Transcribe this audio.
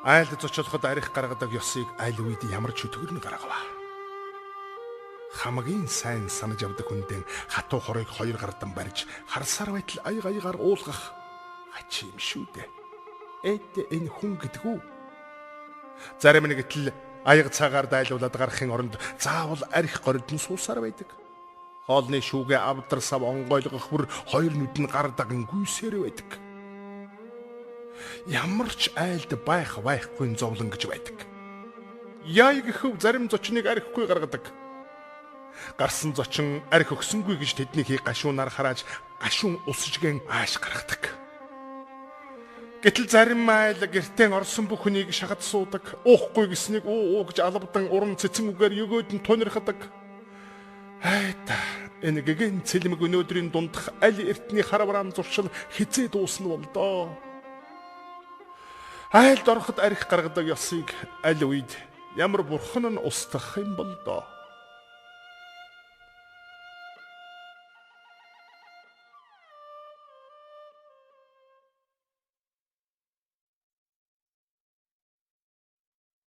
Айлд зочиолоход арих гаргадаг ёсыг аль үед ямар ч өтгөрн гаргаваа. Хамгийн сайн санаж явдаг хүндэн хатуу хорыг хоёр гардан барьж харсаар байтал аягаар уулгах хач юм шүү дээ. Энэ хүн гэдгүү. Зарим нэг итэл аяг цагаар дайлуулад гарахын оронд заавал арих горилдон суусаар байдаг. Хоолны шүүгээ авдар сав онгойлгох бүр хоёр нүд нь гар даган гүйсээр байдаг. Ямар ч айлд байхгүй зовлон гэж байдаг. Яа гэхэв зарим зочныг арихгүй гаргадаг. Гарсан зочин арх өгсөнгүй гэж тэднийг гашуунаар харааж гашуун усжгэн ааш гаргадаг. Гэтэл зарим айл гэртээ орсон бүхнийг шахад суудаг. Уухгүй гэснийг уу гэж алавдан уран цэцэн үгээр өгөөд нь тунирхадаг. Хайта энэ гэгэн цэлмэг өнөөдрийн дундах аль эртний харавраан зуршил хизээ дуусна бол доо. Айлд ороход арх гаргадаг ёсыг аль үед ямар бурхан нь устгах юм бол доо.